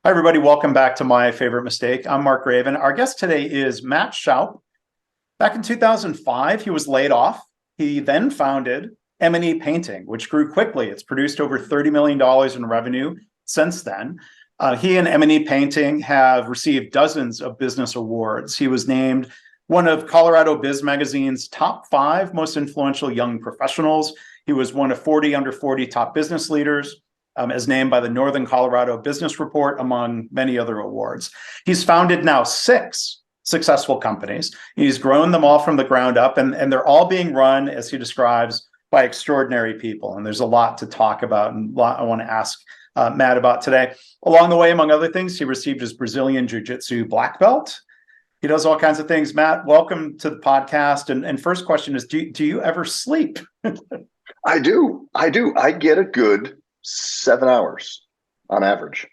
Hi, everybody. Welcome back to My Favorite Mistake. I'm Mark Raven. Our guest today is Matt Shoup. Back in 2005, he was laid off. He then founded M&E Painting, which grew quickly. It's produced over $30 million in revenue since then. He and M&E Painting have received dozens of business awards. He was named one of Colorado Biz Magazine's top 5 most influential young professionals. He was one of 40 under 40 top business leaders, as named by the Northern Colorado Business Report, among many other awards. He's founded now 6 successful companies. He's grown them all from the ground up, and they're all being run, as he describes, by extraordinary people. And there's a lot to talk about and a lot I want to ask Matt about today. Along the way, among other things, he received his Brazilian Jiu-Jitsu black belt. He does all kinds of things. Matt, welcome to the podcast. And first question is, do you ever sleep? I do. I get a good 7 hours on average.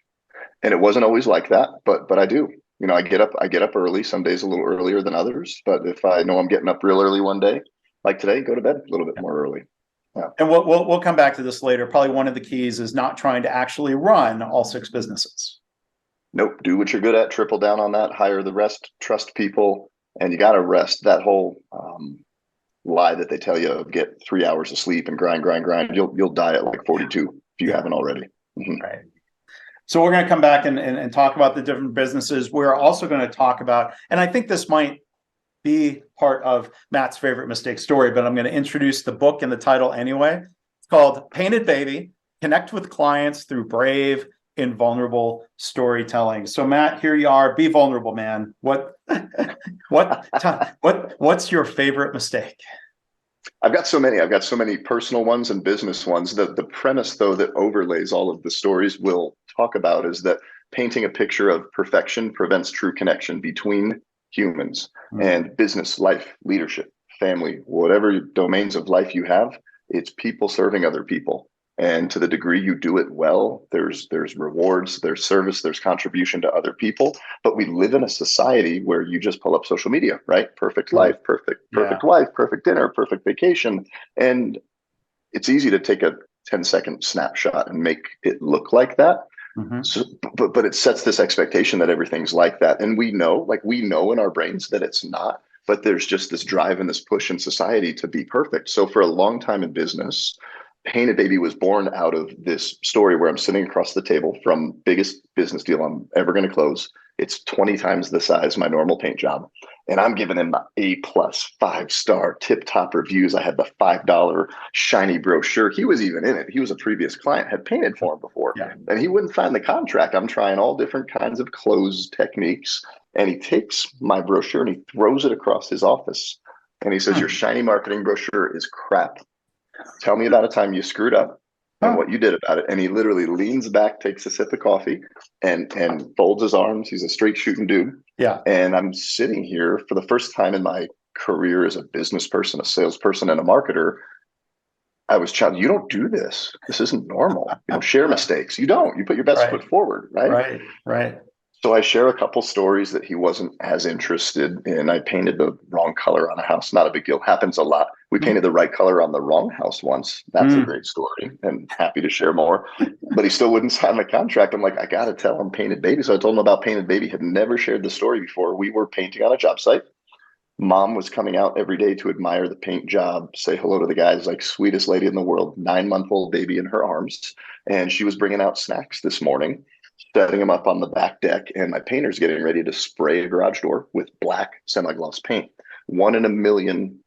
And it wasn't always like that, but I do. You know, I get up early, some days a little earlier than others, but if I know I'm getting up real early one day, like today, go to bed a little bit more early. Yeah. And we'll come back to this later. Probably one of the keys is not trying to actually run all 6 businesses. Nope. Do what you're good at, triple down on that, hire the rest, trust people, and you got to rest. That whole lie that they tell you, get 3 hours of sleep and grind. You'll die at like 42 if you haven't already. Mm-hmm. Right. So we're going to come back and talk about the different businesses. We're also going to talk about, and I think this might be part of Matt's favorite mistake story, but I'm going to introduce the book and the title anyway. It's called Painted Baby: Connect with Clients Through Brave, Invulnerable Storytelling. So Matt, here you are. Be vulnerable, man. What's your favorite mistake? I've got so many personal ones and business ones. The premise, though, that overlays all of the stories we'll talk about is that painting a picture of perfection prevents true connection between humans and business, life, leadership, family, whatever domains of life you have. It's people serving other people. And to the degree you do it well, there's rewards, there's service, there's contribution to other people. But we live in a society where you just pull up social media, right? Perfect life, perfect wife, perfect dinner, perfect vacation. And it's easy to take a 10-second snapshot and make it look like that. Mm-hmm. So, but it sets this expectation that everything's like that. And we know in our brains that it's not. But there's just this drive and this push in society to be perfect. So for a long time in business, Painted Baby was born out of this story where I'm sitting across the table from biggest business deal I'm ever going to close. It's 20 times the size of my normal paint job. And I'm giving him the A+ 5-star tip top reviews. I had the $5 shiny brochure. He was even in it. He was a previous client, had painted for him before. Yeah. And he wouldn't sign the contract. I'm trying all different kinds of close techniques. And he takes my brochure and he throws it across his office. And he says, your shiny marketing brochure is crap. Tell me about a time you screwed up and what you did about it. And he literally leans back, takes a sip of coffee and folds his arms. He's a straight shooting dude. Yeah. And I'm sitting here for the first time in my career as a business person, a salesperson, and a marketer. I was challenged. You don't do this. This isn't normal. You don't share mistakes. You don't. You put your best foot forward, right? Right. So I share a couple stories that he wasn't as interested in. I painted the wrong color on a house. Not a big deal. Happens a lot. We painted the right color on the wrong house once. That's a great story and happy to share more. But he still wouldn't sign the contract. I'm like, I got to tell him Painted Baby. So I told him about Painted Baby. Had never shared the story before. We were painting on a job site. Mom was coming out every day to admire the paint job, say hello to the guys, like sweetest lady in the world, 9-month-old baby in her arms. And she was bringing out snacks this morning, setting them up on the back deck, and my painter's getting ready to spray a garage door with black semi-gloss paint. 1 in a million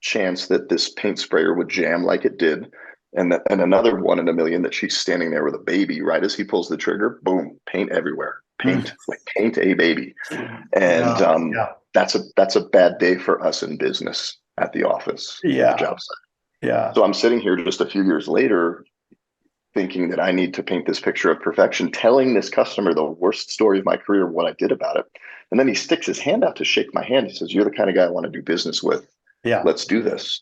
chance that this paint sprayer would jam like it did, and another 1 in a million that she's standing there with a baby. Right as he pulls the trigger, boom, paint everywhere. Paint a baby. And that's a bad day for us in business at the office, the job site. Yeah. So I'm sitting here just a few years later, thinking that I need to paint this picture of perfection, telling this customer the worst story of my career, what I did about it. And then he sticks his hand out to shake my hand. He says, you're the kind of guy I want to do business with. Yeah. Let's do this.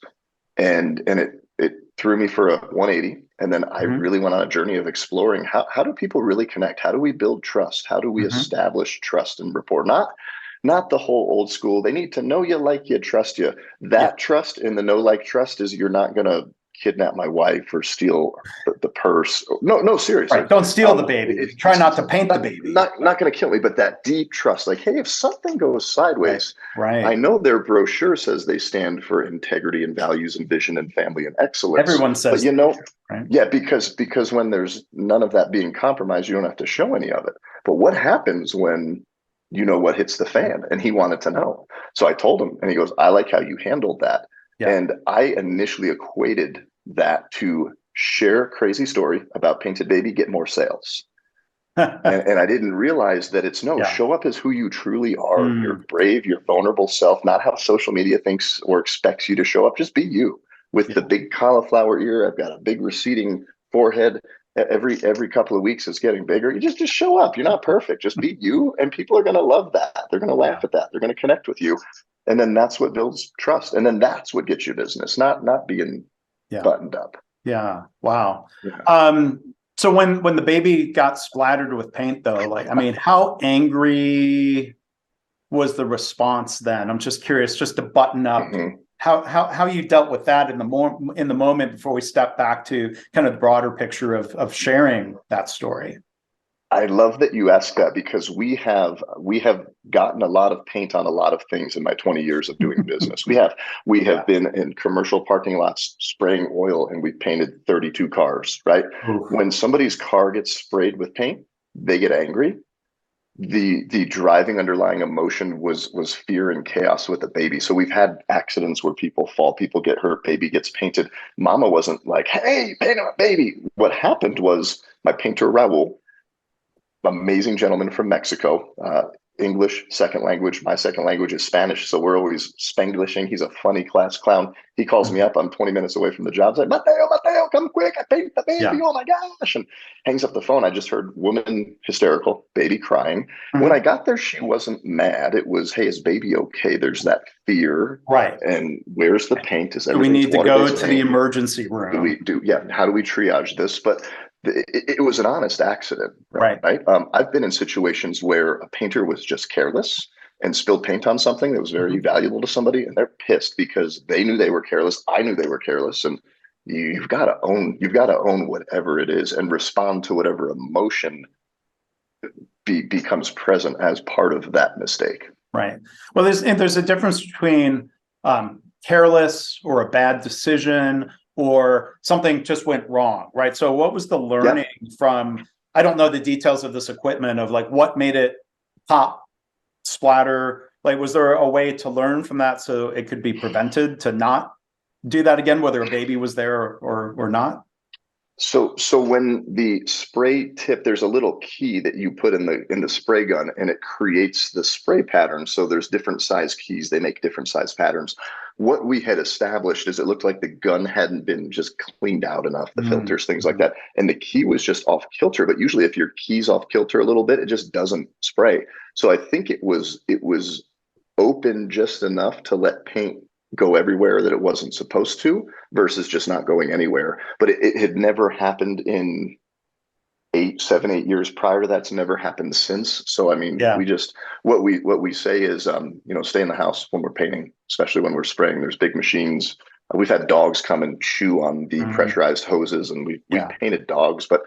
And it threw me for a 180. And then I really went on a journey of exploring how do people really connect? How do we build trust? How do we establish trust and rapport? Not the whole old school. They need to know you, like you, trust you. That trust in the know, like, trust is you're not going to kidnap my wife or steal the purse. No, seriously. Right. Don't steal the baby. Try not to paint the Not, baby. not going to kill me, but that deep trust, like, hey, if something goes Right. sideways, I Right. know their brochure says they stand for integrity and values and vision and family and excellence, Everyone but says, right. yeah, because when there's none of that being compromised, you don't have to show any of it. But what happens when you know what hits the fan? And he wanted to know. So I told him, and he goes, I like how you handled that. Yeah. And I initially equated that to share a crazy story about painted baby, get more sales. And I didn't realize that it's no, Yeah. show up as who you truly are. Your Mm, brave, your vulnerable self, not how social media thinks or expects you to show up. Just be you with the yeah. big cauliflower ear. I've got a big receding forehead. Every couple of weeks it's getting bigger. You just show up. You're not perfect. Just be you, and people are going to love that. They're going to laugh Yeah. at that. They're going to connect with you, and then that's what builds trust. And then that's what gets you business. Not being Yeah. buttoned up. Yeah. Wow. Yeah. So when the baby got splattered with paint, though, like, I mean, how angry was the response then? I'm just curious, just to button up Mhm. how you dealt with that in the moment before we step back to kind of the broader picture of sharing that story. I love that you asked that because we have gotten a lot of paint on a lot of things in my 20 years of doing business. We have Yeah. been in commercial parking lots spraying oil, and we painted 32 cars, right? Oof. When somebody's car gets sprayed with paint, they get angry. The driving underlying emotion was fear and chaos with the baby. So we've had accidents where people fall, people get hurt, baby gets painted. Mama wasn't like, hey, paint a baby. What happened was my painter Raul, amazing gentleman from Mexico. English second language. My second language is Spanish, so we're always Spanglishing. He's a funny class clown. He calls me up. I'm 20 minutes away from the job. He's like, Mateo, come quick! I paint the baby. Yeah. Oh my gosh! And hangs up the phone. I just heard woman hysterical, baby crying. When I Mhm. got there, she wasn't mad. It was, hey, is baby okay? There's that fear. Right. And where's the paint? Is Do we everything's need to go water-based to the paint? emergency Do room? we do? Yeah. How do we triage this? But it was an honest accident, Right. right? I've been in situations where a painter was just careless and spilled paint on something that was very Mhm. valuable to somebody, and they're pissed because they knew they were careless. I knew they were careless, and you've got to own whatever it is and respond to whatever emotion becomes present as part of that mistake. Right. Well, there's a difference between careless or a bad decision or something just went wrong, right? So what was the Yeah. learning from, I don't know the details of this equipment of like what made it pop, splatter? Like, was there a way to learn from that so it could be prevented to not do that again, whether a baby was there or not? So when the spray tip, there's a little key that you put in the spray gun, and it creates the spray pattern. So there's different size keys. They make different size patterns. What we had established is it looked like the gun hadn't been just cleaned out enough, the Mm-hmm. filters, things like that. And the key was just off kilter. But usually if your key's off kilter a little bit, it just doesn't spray. So I think it was open just enough to let paint go everywhere that it wasn't supposed to versus just not going anywhere. But it had never happened in 8 7 8 years prior to that. It's never happened since. So I mean, Yeah. we just what we say is stay in the house when we're painting, especially when we're spraying. There's big machines. We've had dogs come and chew on the Mhm. pressurized hoses, and we Yeah. painted dogs, but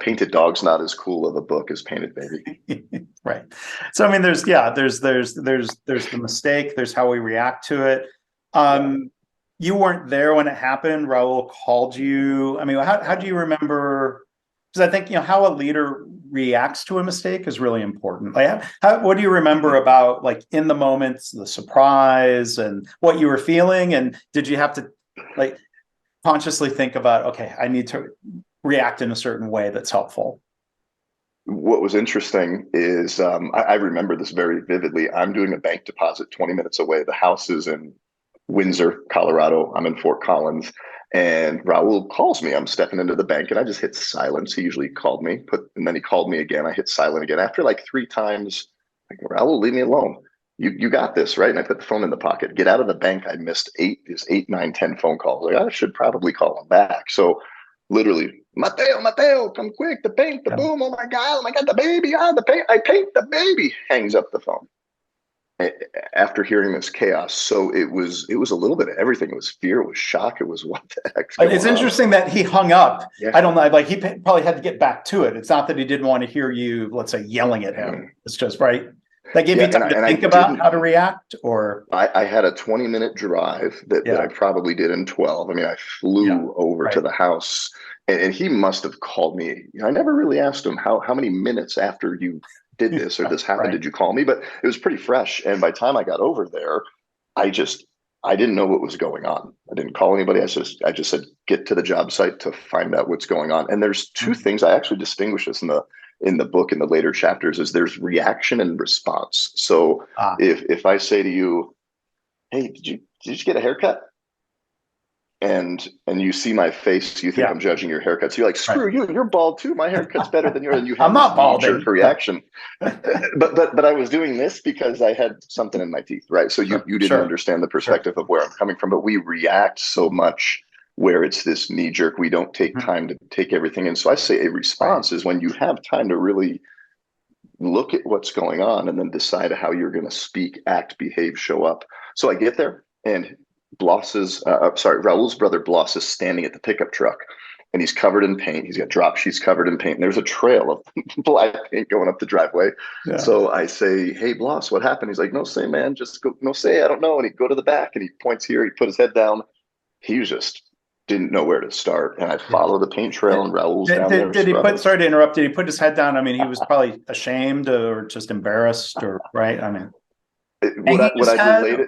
painted dog's not as cool of a book as painted baby. Right. So I mean, there's the mistake, there's how we react to it. Yeah. You weren't there when it happened. Raul called you. I mean, how do you remember? Because I think how a leader reacts to a mistake is really important. Like, what do you remember about like in the moments, the surprise, and what you were feeling? And did you have to like consciously think about, okay, I need to react in a certain way that's helpful? What was interesting is I remember this very vividly. I'm doing a bank deposit 20 minutes away. The house is in Windsor, Colorado. I'm in Fort Collins. And Raul calls me. I'm stepping into the bank and I just hit silence. He usually called me, and then he called me again. I hit silent again. After like three times, like, Raul, leave me alone. You got this, right? And I put the phone in the pocket. Get out of the bank. I missed eight, 9, 10 phone calls. Like, I should probably call him back. So literally, Mateo, come quick, the paint, the Yeah. boom, oh my God, the baby, the paint, I paint the baby, hangs up the phone. after hearing this chaos. So it was a little bit of everything. It was fear, it was shock, it was what the heck's going It's on. interesting that he hung up. Yeah. I don't know, like he probably had to get back to it. It's not that he didn't want to hear you, let's say, yelling at him. It's just right. That gave you time to think about how to react, or I had a 20-minute drive that I probably did in 12. I mean, I flew over to the house, and he must have called me. I never really asked him how many minutes after you did this or this happened did you call me, but it was pretty fresh. And by the time I got over there, I didn't know what was going on. I didn't call anybody. I just said, get to the job site to find out what's going on. And there's two things I actually distinguish this in the book in the later chapters is there's reaction and response. So if I say to you, hey, did you get a haircut? And you see my face, you think I'm judging your haircut. So you're like, screw you, you're bald too. My haircut's better than yours. And you have I'm not bald. Reaction. but I was doing this because I had something in my teeth, right? So you didn't understand the perspective of where I'm coming from. But we react so much where it's this knee jerk. We don't take time to take everything in. So I say a response is when you have time to really look at what's going on and then decide how you're going to speak, act, behave, show up. So I get there, and Raul's brother Bloss is standing at the pickup truck, and he's covered in paint. He's got drop sheets covered in paint, and there's a trail of black paint going up the driveway. Yeah. So I say, hey, Bloss, what happened? He's like, no say, man, just go, no say, I don't know. And he'd go to the back, and he points here, he put his head down. He just didn't know where to start. And I follow the paint trail, and Raul's down there. Sorry to interrupt, did he put his head down? I mean, he was probably ashamed or just embarrassed, or right? I mean, what I related.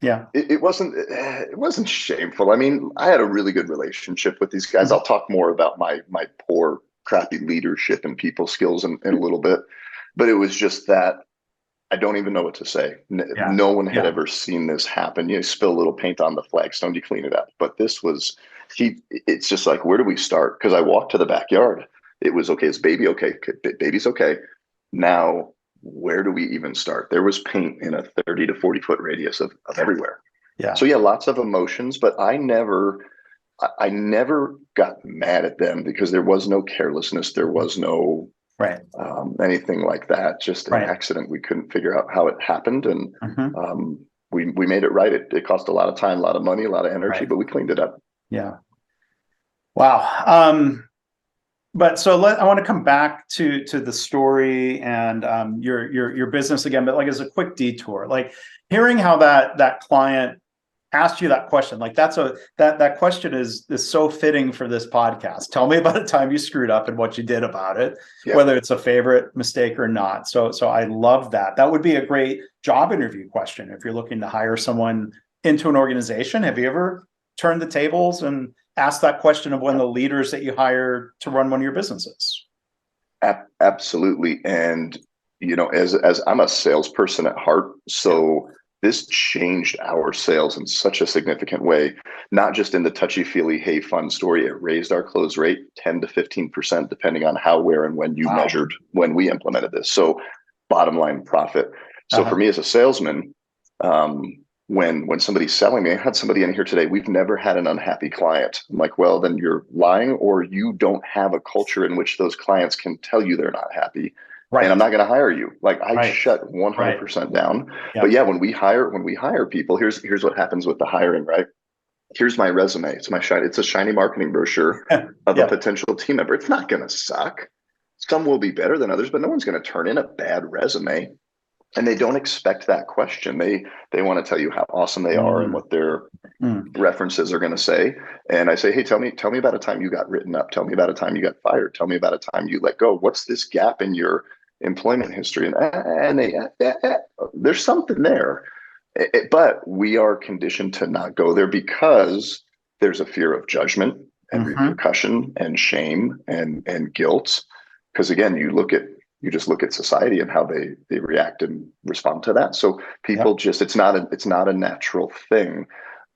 Yeah, it wasn't shameful. I mean, I had a really good relationship with these guys. I'll talk more about my poor, crappy leadership and people skills in a little bit. But it was just that I don't even know what to say. No one had ever seen this happen. You spill a little paint on the flagstone, you clean it up. But this was it's just like, where do we start? Because I walked to the backyard. It was okay. Is baby okay? Baby's okay. Now, where do we even start? There was paint in a 30 to 40 foot radius of everywhere. Yeah. So lots of emotions, but I never got mad at them because there was no carelessness. There was no anything like that. Just an accident. We couldn't figure out how it happened. And we made it right. It cost a lot of time, a lot of money, a lot of energy, but we cleaned it up. Yeah. Wow. But so I want to come back to the story and your business again, but like as a quick detour, like hearing how that client asked you that question, like that question is so fitting for this podcast. Tell me about a time you screwed up and what you did about it, whether it's a favorite mistake or not. So I love that. That would be a great job interview question if you're looking to hire someone into an organization. Have you ever turned the tables and ask that question of one of the leaders that you hired to run one of your businesses? Absolutely. And, as I'm a salesperson at heart, so this changed our sales in such a significant way, not just in the touchy-feely, hey, fun story. It raised our close rate 10 to 15%, depending on how, where, and when you measured when we implemented this. So bottom line profit. So for me as a salesman, when somebody's selling me, I had somebody in here today, we've never had an unhappy client. I'm like, well, then you're lying, or you don't have a culture in which those clients can tell you they're not happy. Right. And I'm not going to hire you. Like I shut 100% down. Yep. But when we hire people, here's what happens with the hiring, right? Here's my resume. It's a shiny marketing brochure of a potential team member. It's not going to suck. Some will be better than others, but no one's going to turn in a bad resume. And they don't expect that question. They want to tell you how awesome they are and what their references are going to say. And I say, hey, tell me about a time you got written up. Tell me about a time you got fired. Tell me about a time you let go. What's this gap in your employment history? And there's something there. But we are conditioned to not go there because there's a fear of judgment and repercussion and shame and guilt. Because again, you just look at society and how they react and respond to that. So people just, it's not a natural thing.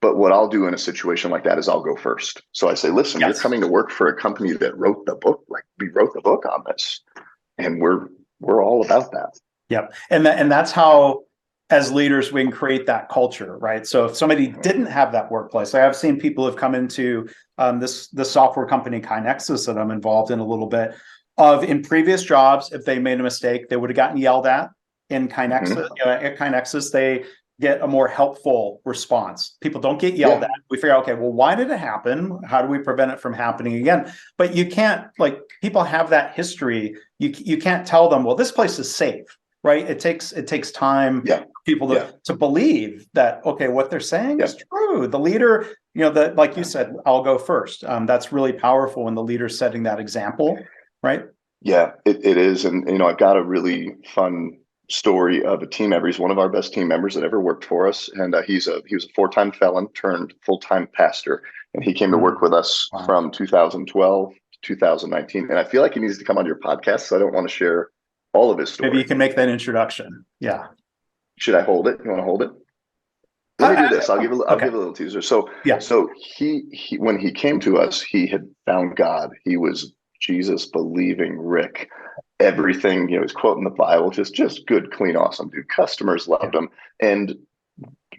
But what I'll do in a situation like that is I'll go first. So I say, listen, you're coming to work for a company that wrote the book. Like we wrote the book on this, and we're all about that. Yep. And that's how, as leaders, we can create that culture, right? So if somebody didn't have that workplace, like I've seen people who've come into the software company KaiNexus that I'm involved in a little bit, of in previous jobs, if they made a mistake, they would have gotten yelled at in Mhm. At KaiNexus, they get a more helpful response. People don't get yelled Yeah. at. We figure out, okay, well, why did it happen? How do we prevent it from happening again? But you can't, like, people have that history. You can't tell them, well, this place is safe, right? It takes time Yeah. for people Yeah. to believe that, okay, what they're saying Yeah. is true. The leader, that, like you Yeah. said, I'll go first. That's really powerful when the leader's setting that example, right? Yeah, it is. And, I've got a really fun story of a team member. He's one of our best team members that ever worked for us. And he was a four-time felon turned full-time pastor. And he came to work with us Wow. from 2012 to 2019. And I feel like he needs to come on your podcast. So I don't want to share all of his Maybe you story. can make that introduction. Yeah. Should I hold it? You want to hold it? Let me do this. I'll Okay. give a little teaser. So Yeah. he when he came to us, he had found God. He was Jesus believing Rick. Everything, he's quoting the Bible, just good, clean, awesome dude. Customers loved him. And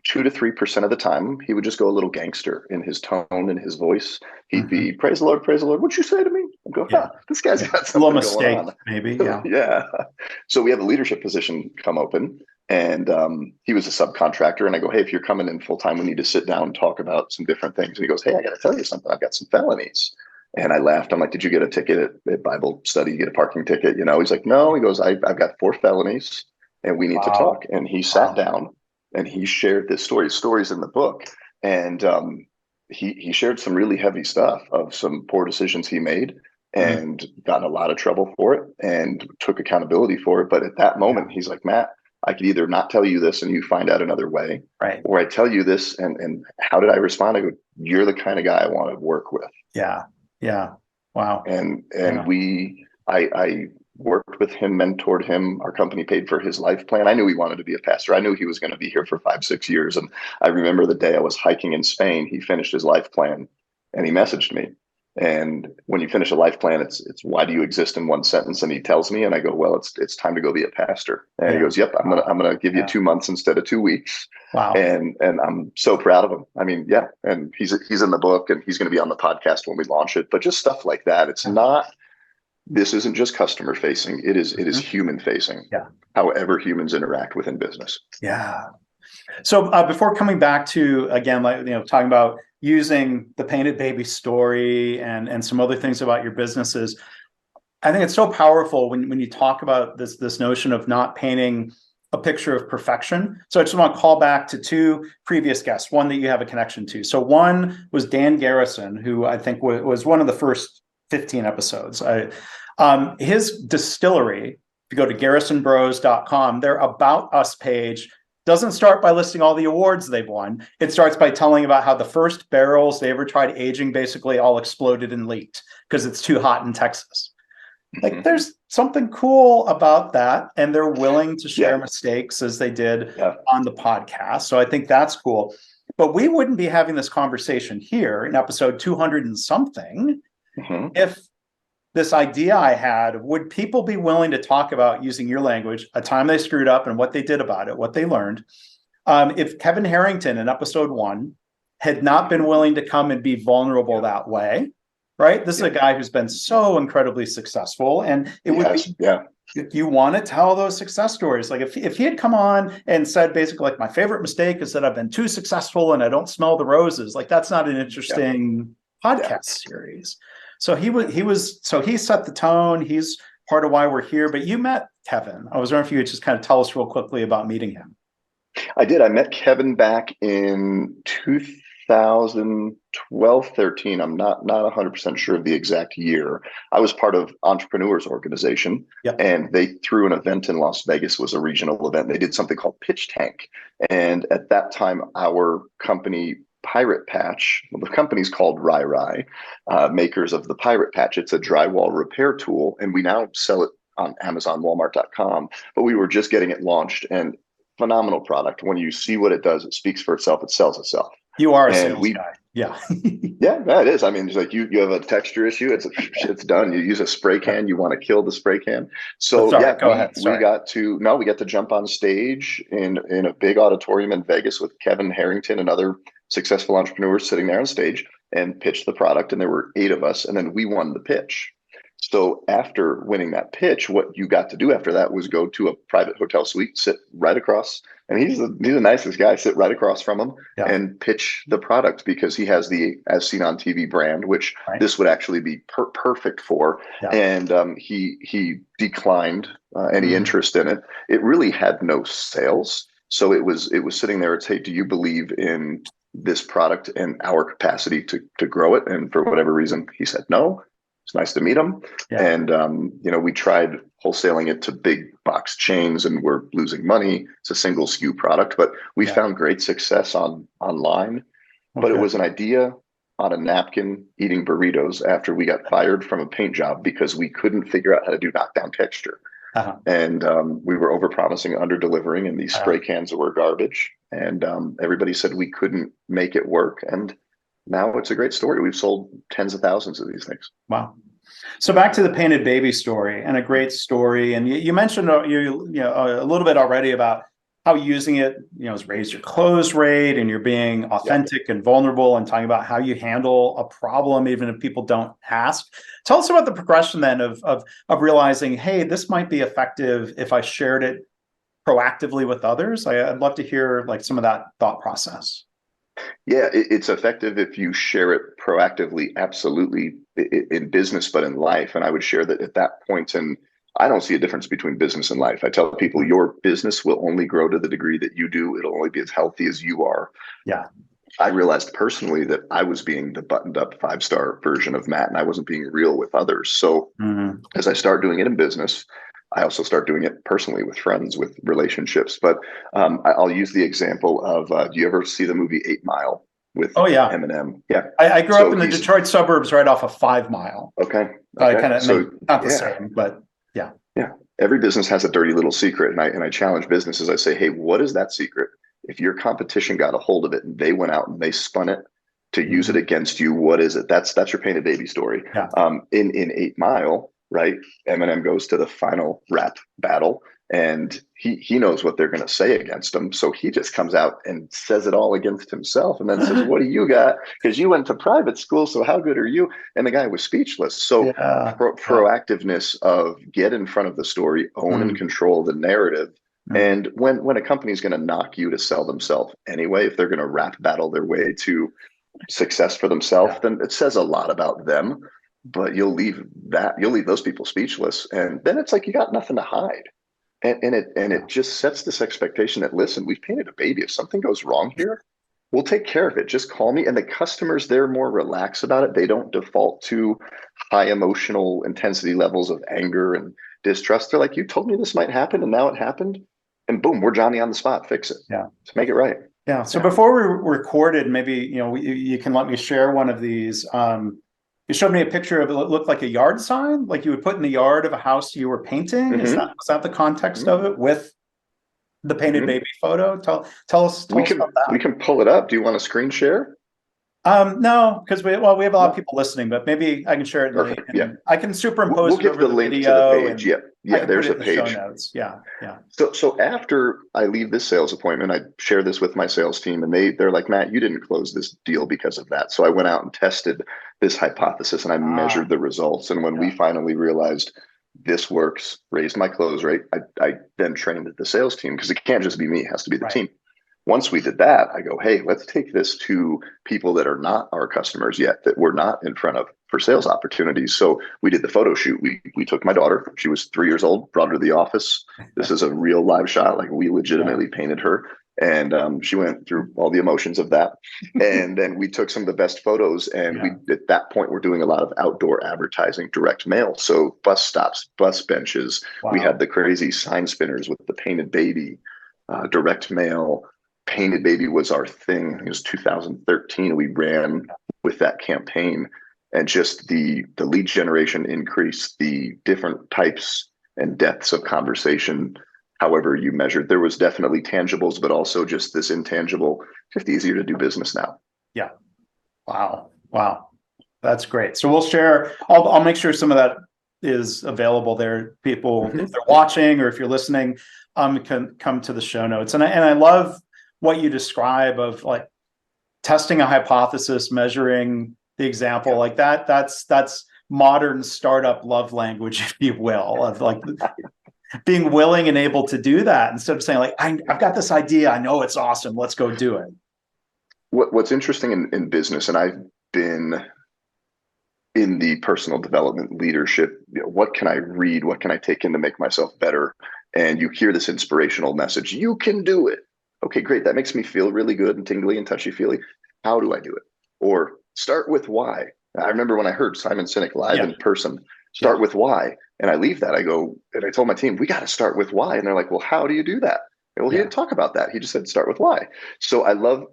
2 to 3% of the time, he would just go a little gangster in his tone and his voice. He'd Mhm. be, praise the Lord, praise the Lord. What'd you say to me? I'd go, Yeah. this guy's Yeah. got A little something going mistake, on. maybe. Yeah. Yeah. So we have a leadership position come open, and he was a subcontractor. And I go, hey, if you're coming in full time, we need to sit down and talk about some different things. And he goes, hey, I got to tell you something. I've got some felonies. And I laughed. I'm like, did you get a ticket at Bible study? You get a parking ticket? He's like, no. He goes, I've got 4 felonies, and we need to Wow. talk. And he sat Wow. down and he shared this story. Stories in the book, and he shared some really heavy stuff of some poor decisions he made, Mhm. and got in a lot of trouble for it, and took accountability for it. But at that Yeah. moment, he's like, Matt, I could either not tell you this and you find out another way, Right. or I tell you this and how did I respond? I go, you're the kind of guy I want to work with. Yeah. Yeah. Wow. And Yeah. I worked with him, mentored him. Our company paid for his life plan. I knew he wanted to be a pastor. I knew he was going to be here for 5, 6 years. And I remember the day I was hiking in Spain, he finished his life plan and he messaged me. And when you finish a life plan, it's why do you exist in one sentence? And he tells me, and I go, well, it's time to go be a pastor. And he Yeah. goes, yep, I'm gonna give you Yeah. 2 months instead of 2 weeks. Wow. And I'm so proud of him. I mean, yeah, and he's in the book, and he's going to be on the podcast when we launch it. But just stuff like that. It's Yeah. not. This isn't just customer facing. It is Mhm. human facing. Yeah. However humans interact within business. Yeah. So before coming back to, again, like, talking about using the painted baby story and some other things about your businesses, I think it's so powerful when you talk about this notion of not painting a picture of perfection. So I just want to call back to 2 previous guests, one that you have a connection to. So one was Dan Garrison, who I think was one of the first 15 episodes. His distillery, if you go to garrisonbros.com, their About Us page doesn't start by listing all the awards they've won. It starts by telling about how the first barrels they ever tried aging basically all exploded and leaked because it's too hot in Texas. Like, there's something cool about that, and they're willing to share mistakes as they did on the podcast. So I think that's cool. But we wouldn't be having this conversation here in episode 200 and something if this idea I had, would people be willing to talk about, using your language, a time they screwed up and what they did about it, what they learned? If Kevin Harrington in episode 1 had not been willing to come and be vulnerable that way, right? This is a guy who's been so incredibly successful, and it would be, you want to tell those success stories. Like if he had come on and said basically, like, my favorite mistake is that I've been too successful and I don't smell the roses, like, that's not an interesting podcast series. So he set the tone. He's part of why we're here. But you met Kevin. I was wondering if you could just kind of tell us real quickly about meeting him. I did. I met Kevin back in 2012, 13. I'm not 100% sure of the exact year. I was part of Entrepreneurs Organization, and they threw an event in Las Vegas. It was a regional event. They did something called Pitch Tank. And at that time, our company, Pirate Patch, well, the company's called Rai, makers of the Pirate Patch. It's a drywall repair tool, and we now sell it on Amazon, Walmart.com. But we were just getting it launched, and phenomenal product. When you see what it does, it speaks for itself. It sells itself. You are a sales guy. Yeah. Yeah, it is. I mean, it's like you have a texture issue. It's done. You use a spray can. You want to kill the spray can. So go ahead. We got to jump on stage in a big auditorium in Vegas with Kevin Harrington and other successful entrepreneurs sitting there on stage and pitch the product. And there were 8 of us. And then we won the pitch. So after winning that pitch, what you got to do after that was go to a private hotel suite, sit right across, and he's the nicest guy, sit right across from him Yeah. and pitch the product, because he has the As Seen on TV brand, which Right. this would actually be perfect for. Yeah. And he declined any interest in it. It really had no sales. So it was sitting there. It's, hey, do you believe in this product and our capacity to grow it? And for whatever reason, he said no. It's nice to meet him. Yeah. And we tried wholesaling it to big box chains, and we're losing money. It's a single SKU product, but we found great success online. But it was an idea on a napkin eating burritos after we got fired from a paint job because we couldn't figure out how to do knockdown texture. And we were overpromising, under-delivering, and these spray cans were garbage. And everybody said we couldn't make it work. And now it's a great story. We've sold tens of thousands of these things. Wow. So back to the painted baby story, and a great story. And you mentioned a little bit already about how using it, has raised your close rate, and you're being authentic and vulnerable, and talking about how you handle a problem even if people don't ask. Tell us about the progression then of realizing, hey, this might be effective if I shared it proactively with others. I'd love to hear like some of that thought process. Yeah, it's effective if you share it proactively, absolutely, in business, but in life. And I would share that at that point, and I don't see a difference between business and life. I tell people your business will only grow to the degree that you do. It'll only be as healthy as you are. Yeah. I realized personally that I was being the buttoned up 5-star version of Matt, and I wasn't being real with others. So as I start doing it in business, I also start doing it personally with friends, with relationships. But I'll use the example of, do you ever see the movie 8 Mile with Eminem? Yeah. I grew up in the Detroit suburbs right off of 5 Mile. Okay. I kind of, not the same, but yeah. Yeah. Every business has a dirty little secret. And I challenge businesses. I say, hey, what is that secret? If your competition got a hold of it and they went out and they spun it to use it against you, what is it? That's your painted baby story. Yeah. In 8 Mile, right, Eminem goes to the final rap battle, and he knows what they're going to say against him. So he just comes out and says it all against himself, and then says, what do you got? Because you went to private school, so how good are you? And the guy was speechless. So proactiveness of get in front of the story, own and control the narrative. And when a company is going to knock you to sell themselves anyway, if they're going to rap battle their way to success for themselves, then it says a lot about them. But you'll leave those people speechless, and then it's like you got nothing to hide. And it just sets this expectation that, listen, we've painted a baby. If something goes wrong here, we'll take care of it. Just call me. And the customers, they're more relaxed about it. They don't default to high emotional intensity levels of anger and distrust. They're like, you told me this might happen, and now it happened. And boom, we're Johnny on the spot. Fix it. Yeah. To make it right. Yeah. So before we recorded, maybe, you can let me share one of these. You showed me a picture of it looked like a yard sign, like you would put in the yard of a house you were painting. Was that the context of it with the painted baby photo? Tell us about that. We can pull it up. Do you want a screen share? No, because we have a lot of people listening, but maybe I can share it. Yeah. I can superimpose. We'll give the link to the page. Yeah. There's a page. Show notes. Yeah. So after I leave this sales appointment, I share this with my sales team, and they're like, Matt, you didn't close this deal because of that. So I went out and tested this hypothesis, and I measured the results. And when we finally realized this works, raised my close rate, I then trained the sales team, because it can't just be me; it has to be the team. Once we did that, I go, hey, let's take this to people that are not our customers yet, that we're not in front of for sales opportunities. So we did the photo shoot. We took my daughter. She was 3 years old, brought her to the office. This is a real live shot. Like, we legitimately painted her. And she went through all the emotions of that. And then we took some of the best photos. And we, at that point, we're doing a lot of outdoor advertising, direct mail. So bus stops, bus benches. We had the crazy sign spinners with the painted baby, direct mail. Painted baby was our thing. It was 2013. We ran with that campaign, and just the lead generation increased, the different types and depths of conversation, however you measured. There was definitely tangibles, but also just this intangible, just easier to do business now. Yeah. Wow. That's great. So we'll share, I'll make sure some of that is available there. People, if they're watching or if you're listening, can come to the show notes. And I love what you describe of like testing a hypothesis, measuring the example like that. That's modern startup love language, if you will, of like being willing and able to do that instead of saying like, I've got this idea, I know it's awesome, let's go do it. What's interesting in business, and I've been in the personal development leadership, what can I read? What can I take in to make myself better? And you hear this inspirational message, you can do it. Okay, great. That makes me feel really good and tingly and touchy-feely. How do I do it? Or start with why. I remember when I heard Simon Sinek live in person, start with why. And I leave that, I go, and I told my team, we got to start with why. And they're like, well, how do you do that? And, well, he didn't talk about that. He just said, start with why. So I love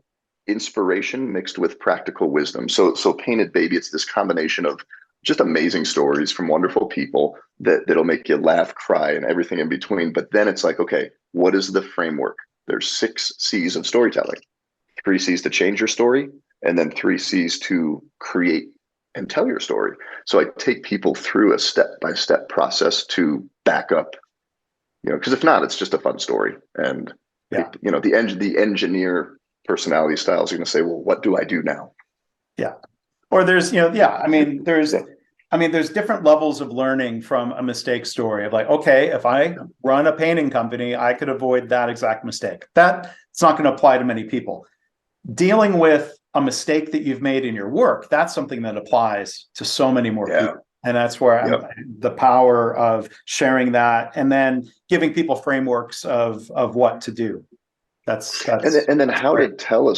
inspiration mixed with practical wisdom. So Painted Baby, it's this combination of just amazing stories from wonderful people that'll make you laugh, cry, and everything in between. But then it's like, okay, what is the framework? There's 6 C's of storytelling. 3 C's to change your story, and then 3 C's to create and tell your story. So I take people through a step-by-step process to back up, because if not, it's just a fun story. And the engineer personality styles are going to say, well, what do I do now? Yeah. Or there's, there's different levels of learning from a mistake story of like, okay, if I run a painting company, I could avoid that exact mistake. That's not going to apply to many people. Dealing with a mistake that you've made in your work, that's something that applies to so many more people. And that's where the power of sharing that and then giving people frameworks of what to do. And then how to tell a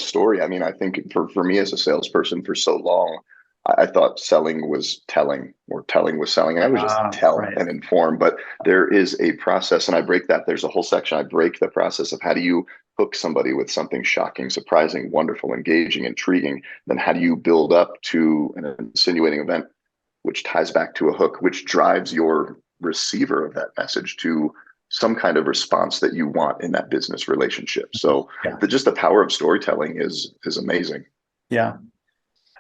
story. I mean, I think for me as a salesperson for so long, I thought selling was telling or telling was selling. I would just tell and inform, but there is a process, and I break that. There's a whole section. I break the process of how do you hook somebody with something shocking, surprising, wonderful, engaging, intriguing. Then how do you build up to an insinuating event, which ties back to a hook, which drives your receiver of that message to some kind of response that you want in that business relationship. So just the power of storytelling is amazing. Yeah.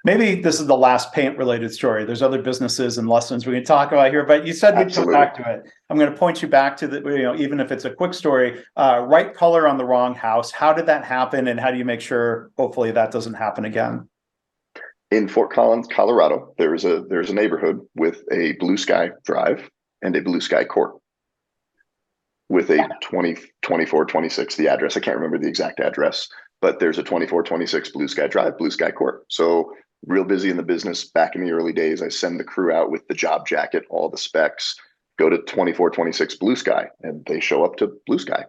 Maybe this is the last paint related story. There's other businesses and lessons we can talk about here, but you said we'd come back to it. I'm going to point you back to the, even if it's a quick story, right color on the wrong house. How did that happen? And how do you make sure hopefully that doesn't happen again? In Fort Collins, Colorado, there's a neighborhood with a blue sky drive and a blue sky court, with a 2426, the address. I can't remember the exact address, but there's a 2426 Blue Sky Drive, Blue Sky Court. So real busy in the business back in the early days. I send the crew out with the job jacket, all the specs, go to 2426 Blue Sky, and they show up to Blue Sky.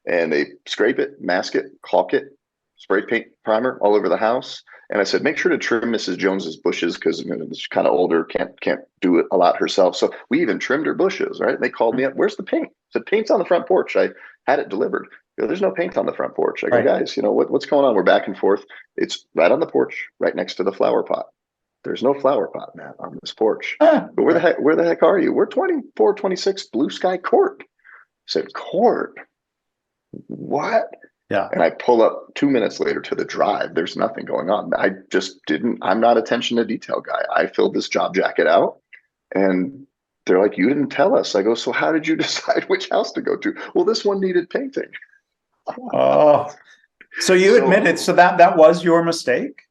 And they scrape it, mask it, caulk it, spray paint primer all over the house. And I said, make sure to trim Mrs. Jones's bushes because she's kind of older, can't do it a lot herself. So we even trimmed her bushes, right? And they called me up, where's the paint? I said, paint's on the front porch. I had it delivered. There's no paint on the front porch. I go, guys, what's going on? We're back and forth. It's right on the porch, right next to the flower pot. There's no flower pot, Matt, on this porch. But where the heck are you? We're 2426 Blue Sky Court. I said, court? What? Yeah. And I pull up 2 minutes later to the drive. There's nothing going on. I'm not attention to detail guy. I filled this job jacket out and they're like, you didn't tell us. I go, so how did you decide which house to go to? Well, this one needed painting. Oh, so you admitted, so that was your mistake?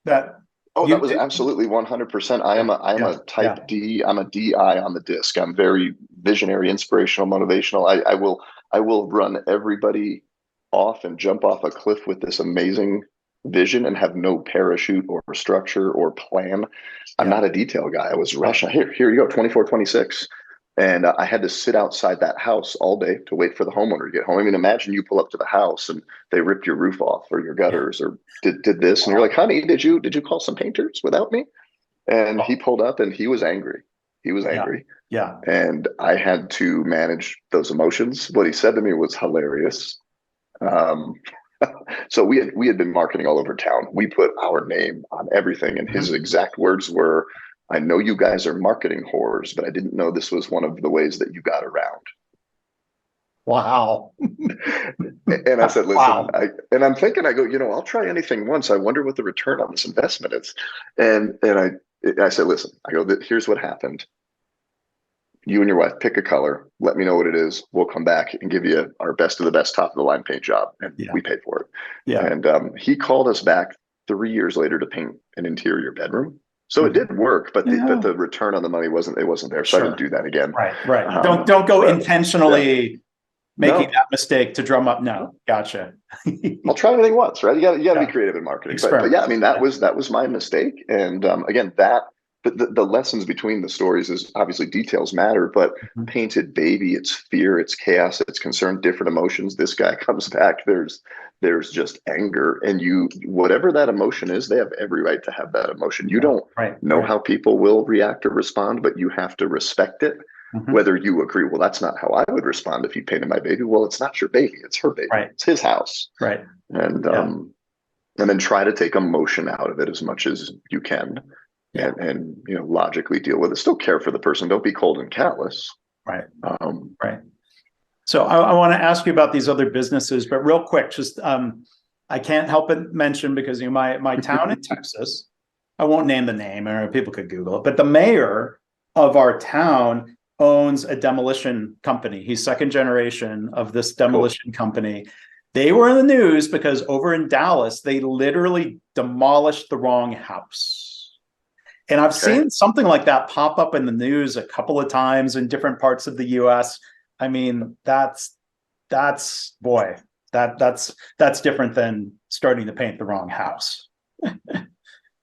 That was absolutely 100%. I am a type D. I'm a DI on the disc. I'm very visionary, inspirational, motivational. I will run everybody off and jump off a cliff with this amazing vision and have no parachute or structure or plan. I'm not a detail guy. I was rushing. Here you go, 2426. And I had to sit outside that house all day to wait for the homeowner to get home. I mean, imagine you pull up to the house and they ripped your roof off or your gutters or did this. And you're like, honey, did you call some painters without me? And he pulled up and he was angry. He was angry. Yeah. And I had to manage those emotions. What he said to me was hilarious. So we had been marketing all over town. We put our name on everything. And his exact words were, I know you guys are marketing whores, but I didn't know this was one of the ways that you got around. Wow. And I said, listen, I'm thinking, I go, I'll try anything once. I wonder what the return on this investment is. And I said, listen, I go, here's what happened. You and your wife pick a color. Let me know what it is. We'll come back and give you our best of the best top of the line paint job. And we paid for it. Yeah. And he called us back 3 years later to paint an interior bedroom. So it did work, but Yeah. the return on the money wasn't there. So I didn't Sure. do that again. Right. Don't go But yeah, intentionally making no, that mistake to drum up. No, gotcha. I'll try anything once, right? You got to be Yeah. creative in marketing. But yeah, Experiment. I mean Yeah. that was my mistake. And again, that the lessons between the stories is obviously details matter, but Mhm. Painted Baby, it's fear, it's chaos, it's concern, different emotions. This guy comes back. There's just anger, and you whatever that emotion is, they have every right to have that emotion. You Yeah. don't know Right. how people will react or respond, but you have to respect it. Mhm. Whether you agree, well, that's not how I would respond if you painted my baby. Well, it's not your baby; it's her baby. Right. It's his house, Right. and Yeah. then try to take emotion out of it as much as you can, Yeah. and logically deal with it. Still care for the person. Don't be cold and callous. Right. Um, Right. So I want to ask you about these other businesses, but real quick, just I can't help but mention because my town in Texas, I won't name the name, or people could Google it, but the mayor of our town owns a demolition company. He's second generation of this cool. demolition company. They were in the news because over in Dallas, they literally demolished the wrong house. And I've Okay. seen something like that pop up in the news a couple of times in different parts of the US. I mean, boy, that's different than starting to paint the wrong house.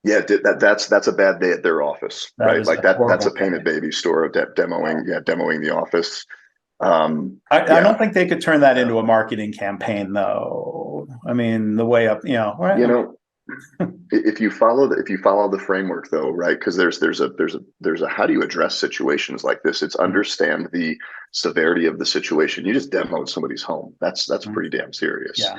Yeah, that's a bad day at their office, That right? is Like a that's horrible a Painted day. Baby store of demoing, demoing the office. I don't Yeah, think they could turn that yeah. into a marketing campaign, though. I mean, the way up, You right? know, if you follow the framework though, right? Because there's a how do you address situations like this? It's understand the severity of the situation. You just demoed somebody's home. That's pretty damn serious. Yeah,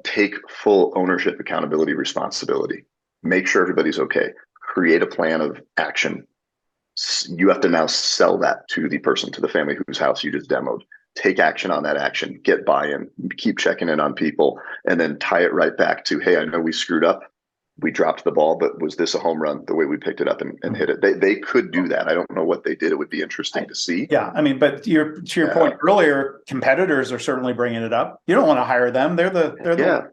Take full ownership, accountability, responsibility. Make sure everybody's okay. Create a plan of action. You have to now sell that to the person, to the family whose house you just demoed. Take action on that action, get buy-in, keep checking in on people, and then tie it right back to, hey, I know we screwed up. We dropped the ball, but was this a home run the way we picked it up and hit it? They could do that. I don't know what they did. It would be interesting to see. yeah. I mean, but to your Yeah. point earlier, competitors are certainly bringing it up. You don't want to hire them. Yeah.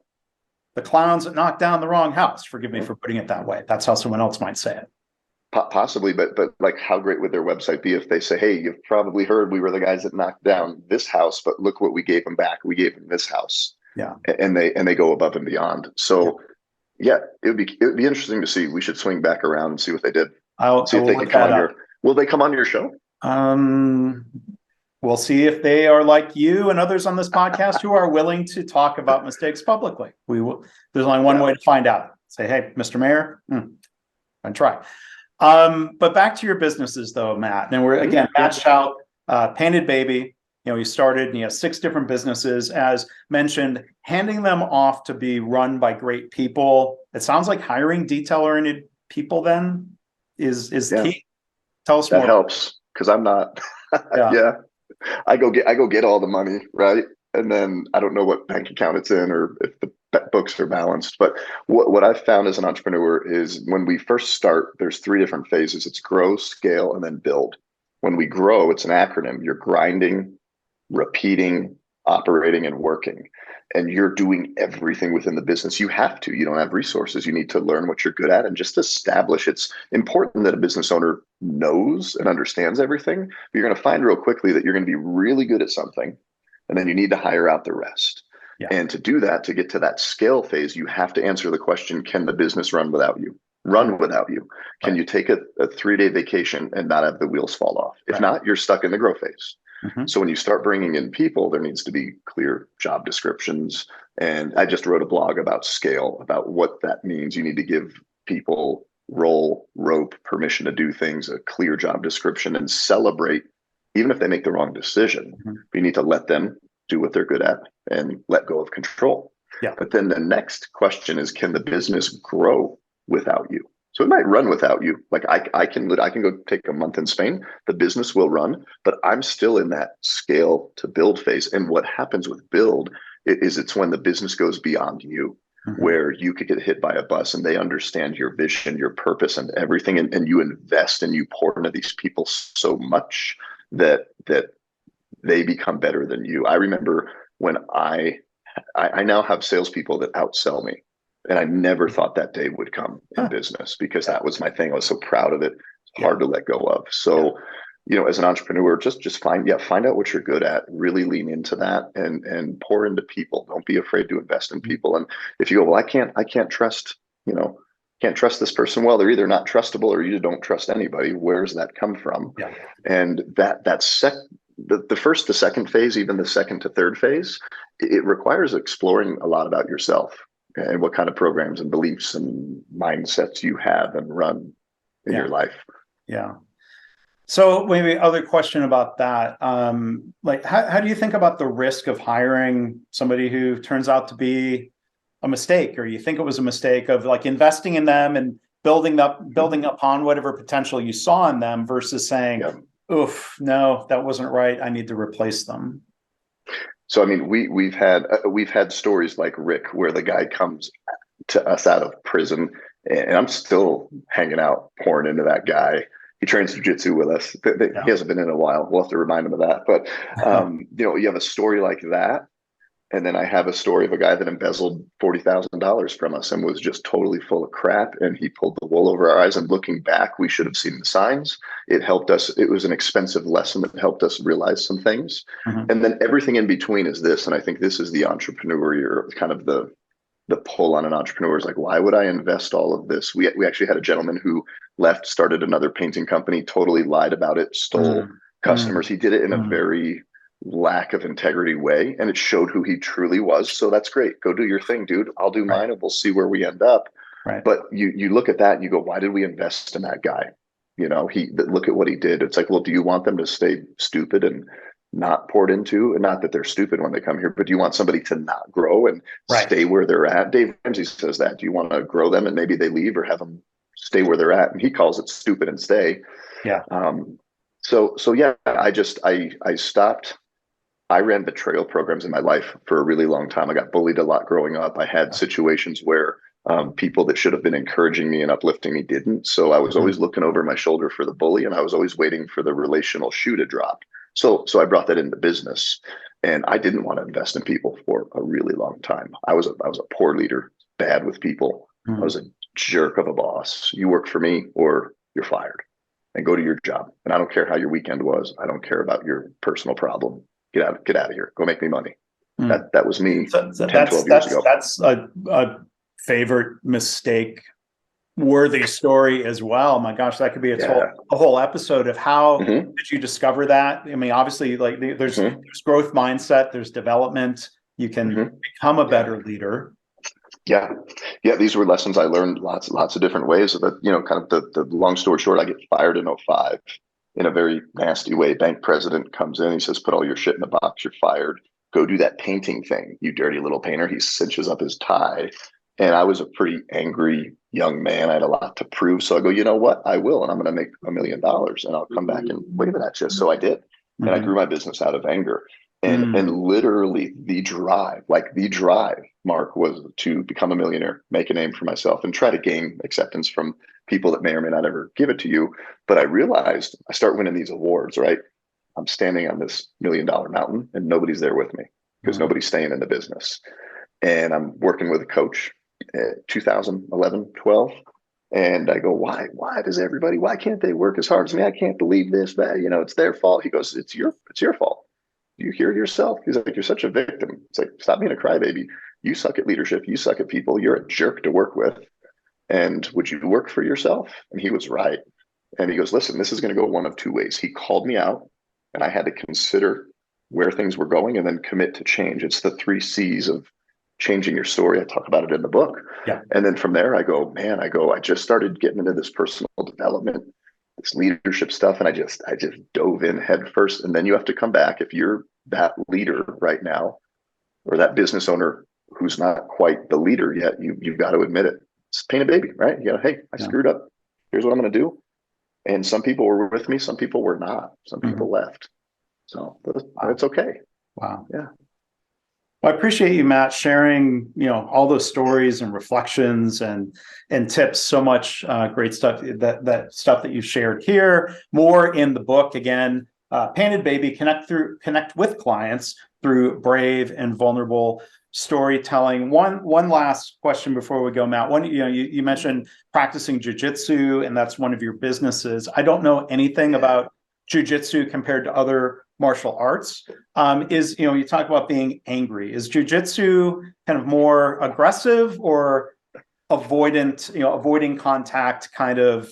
The clowns that knocked down the wrong house. Forgive me for putting it that way. That's how someone else might say it. Possibly, but like, how great would their website be if they say, "Hey, you've probably heard we were the guys that knocked down this house, but look what we gave them back. We gave them this house," Yeah. and they go above and beyond. Yeah. So, yeah, it would be interesting to see. We should swing back around and see what they did. I See if will they can look come that on up. your. Will they come on your show? Um, we'll see if they are like you and others on this podcast who are willing to talk about mistakes publicly. We will. There's only one Yeah. way to find out. Say, hey, Mr. Mayor, and try. But back to your businesses, though, Matt. And we're again, Matt Shoup, Painted Baby. You started and you have 6 different businesses, as mentioned, handing them off to be run by great people. It sounds like hiring detail-oriented people then is Yeah. key. Tell us That more. helps because I'm not. Yeah. Yeah, I go get all the money, right? And then I don't know what bank account it's in or if the books are balanced. But what I've found as an entrepreneur is when we first start, there's 3 different phases. It's grow, scale, and then build. When we grow, it's an acronym. You're grinding, repeating, operating, and working. And you're doing everything within the business. You have to. You don't have resources. You need to learn what you're good at and just establish. It's important that a business owner knows and understands everything. But you're going to find real quickly that you're going to be really good at something, and then you need to hire out the rest. Yeah. And to do that, to get to that scale phase, you have to answer the question, can the business run without you? Run without you? Can you take a 3-day vacation and not have the wheels fall off? If not, you're stuck in the grow phase. So when you start bringing in people, there needs to be clear job descriptions. And I just wrote a blog about scale, about what that means. You need to give people role, rope, permission to do things, a clear job description, and celebrate, even if they make the wrong decision. You need to let them do what they're good at and let go of control. Yeah. But then the next question is, can the business grow without you? So it might run without you. Like I can go take a month in Spain. The business will run, but I'm still in that scale to build phase. And what happens with build is it's when the business goes beyond you, where you could get hit by a bus and they understand your vision, your purpose, and everything, and you invest and you pour into these people so much that they become better than you. I remember when I now have salespeople that outsell me. And I never thought that day would come in Huh. business because Yeah. that was my thing. I was so proud of it. It's Yeah. hard to let go of. Yeah. So, as an entrepreneur, just find out what you're good at, really lean into that and pour into people. Don't be afraid to invest in people. And if you go, well, I can't trust, you know, can't trust this person. Well, they're either not trustable or you don't trust anybody. Where's that come from? Yeah. And the first to second phase, even the second to third phase, it requires exploring a lot about yourself and what kind of programs and beliefs and mindsets you have and run in Yeah. your life. Yeah. So maybe other question about that. Like how do you think about the risk of hiring somebody who turns out to be a mistake, or you think it was a mistake, of like investing in them and building upon whatever potential you saw in them versus saying, Yeah. oof, no, that wasn't right, I need to replace them? So I mean, we've had stories like Rick, where the guy comes to us out of prison, and I'm still hanging out, pouring into that guy. He trains jujitsu with us. Yeah. He hasn't been in a while. We'll have to remind him of that. But you have a story like that, and then I have a story of a guy that embezzled $40,000 from us and was just totally full of crap. And he pulled the wool over our eyes. And looking back, we should have seen the signs. It helped us. It was an expensive lesson that helped us realize some things. Mhm. And then everything in between is this. And I think this is the entrepreneur, kind of the pull on an entrepreneur is like, why would I invest all of this? We actually had a gentleman who left, started another painting company, totally lied about it, stole Mm, customers. He did it in a mm. very lack of integrity way, and it showed who he truly was. So that's great. Go do your thing, dude. I'll do Right. mine, and we'll see where we end up. Right. But you look at that and you go, why did we invest in that guy? Look at what he did. It's like, well, do you want them to stay stupid and not poured into? And not that they're stupid when they come here, but do you want somebody to not grow and Right. stay where they're at? Dave Ramsey says that. Do you want to grow them and maybe they leave, or have them stay where they're at? And he calls it stupid and stay. Yeah. So yeah, I stopped. I ran betrayal programs in my life for a really long time. I got bullied a lot growing up. I had situations where people that should have been encouraging me and uplifting me didn't. So I was Mhm. always looking over my shoulder for the bully, and I was always waiting for the relational shoe to drop. So I brought that into business, and I didn't want to invest in people for a really long time. I was a poor leader, bad with people. I Mhm. was a jerk of a boss. You work for me or you're fired, and go to your job. And I don't care how your weekend was. I don't care about your personal problem. Get out of here. Go make me money. Mm. That was me So 10, that's 12 years ago. a favorite mistake worthy story as well. My gosh, that could be Yeah. a whole episode of how Hmm. did you discover that? I mean, obviously, like Hmm. there's growth mindset, there's development. You can Hmm. become a Yeah. better leader. Yeah. Yeah. These were lessons I learned lots of different ways. But, kind of the long story short, I get fired in '05 in a very nasty way. Bank president comes in. He says, put all your shit in a box. You're fired. Go do that painting thing, you dirty little painter. He cinches up his tie. And I was a pretty angry young man. I had a lot to prove. So I go, you know what? I will. And I'm going to make $1 million and I'll come back and wave it at you. So I did. And I Mhm. grew my business out of anger. And Mm. literally the drive, Mark, was to become a millionaire, make a name for myself, and try to gain acceptance from people that may or may not ever give it to you. But I realized I start winning these awards, right? I'm standing on this $1 million mountain and nobody's there with me because Mm. nobody's staying in the business. And I'm working with a coach at 2011, 12. And I go, why can't they work as hard as me? I can't believe this, that, it's their fault. He goes, it's your fault. Do you hear yourself? He's like, you're such a victim. It's like, stop being a crybaby. You suck at leadership. You suck at people. You're a jerk to work with. And would you work for yourself? And he was right. And he goes, listen, this is going to go one of two ways. He called me out, and I had to consider where things were going and then commit to change. It's the 3 C's of changing your story. I talk about it in the book. Yeah. And then from there, I go, I just started getting into this personal development, this leadership stuff. And I just dove in head first. And then you have to come back. If you're that leader right now, or that business owner who's not quite the leader yet, you've got to admit it. It's pain a baby, right? You go, hey, I Yeah. screwed up. Here's what I'm going to do. And some people were with me, some people were not. Some people Mhm. left. So Wow. it's okay. Wow. Yeah. Well, I appreciate you, Matt, sharing, all those stories and reflections and tips. So much great stuff that stuff that you shared here. More in the book. Again, Painted Baby, connect with clients through brave and vulnerable storytelling. One last question before we go, Matt. You mentioned practicing jujitsu, and that's one of your businesses. I don't know anything about jujitsu compared to other martial arts. You talk about being angry. Is jujitsu kind of more aggressive or avoiding contact kind of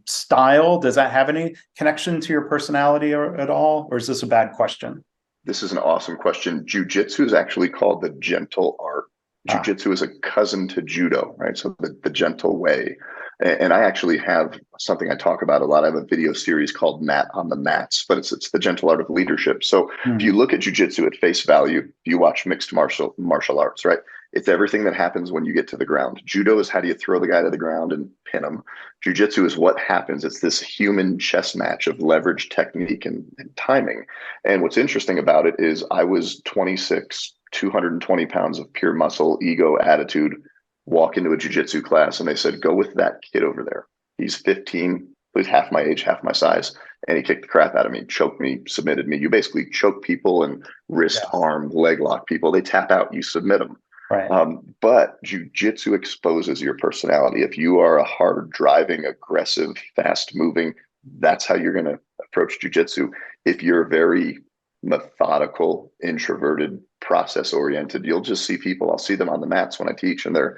style? Does that have any connection to your personality at all? Or is this a bad question? This is an awesome question. Jiu-jitsu is actually called the gentle art. Jiu-jitsu is a cousin to judo, right? So the gentle way. And I actually have something I talk about a lot. I have a video series called Matt on the Mats, but it's the gentle art of leadership. So if you look at jiu-jitsu at face value, if you watch mixed martial arts, right? It's everything that happens when you get to the ground. Judo is how do you throw the guy to the ground and pin him. Jiu-jitsu is what happens. It's this human chess match of leverage, technique, and timing. And what's interesting about it is I was 26, 220 pounds of pure muscle, ego, attitude, walk into a jiu-jitsu class, and they said, go with that kid over there. He's 15, he's half my age, half my size. And he kicked the crap out of me, choked me, submitted me. You basically choke people and wrist, arm, leg lock people. They tap out, you submit them. Right. But jiu-jitsu exposes your personality. If you are a hard driving, aggressive, fast moving, that's how you're going to approach jiu-jitsu. If you're very methodical, introverted, process oriented, you'll just see people. I'll see them on the mats when I teach, and they're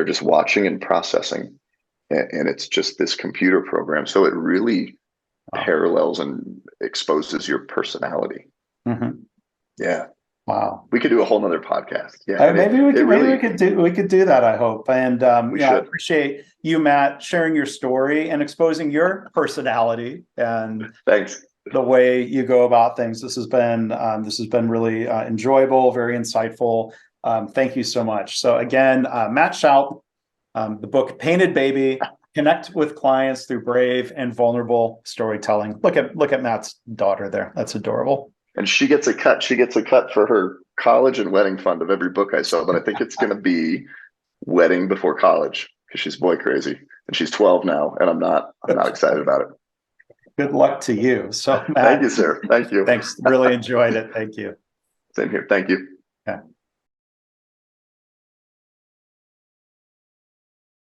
just watching and processing. And it's just this computer program. So it really parallels and exposes your personality. Mm-hmm. Yeah. Wow. We could do a whole nother podcast. Yeah. Maybe we could do that, I hope. And I appreciate you, Matt, sharing your story and exposing your personality and thanks. The way you go about things. This has been really enjoyable, very insightful. Thank you so much. So again, Matt Shoup, the book Painted Baby, connect with clients through brave and vulnerable storytelling. Look at Matt's daughter there. That's adorable. And she gets a cut. She gets a cut for her college and wedding fund of every book I sell. But I think it's going to be Wedding Before College because she's boy crazy, and she's 12 now, and I'm not excited about it. Good luck to you. So, Matt, thank you, sir. Thank you. Thanks. Really enjoyed it. Thank you. Same here. Thank you. Yeah.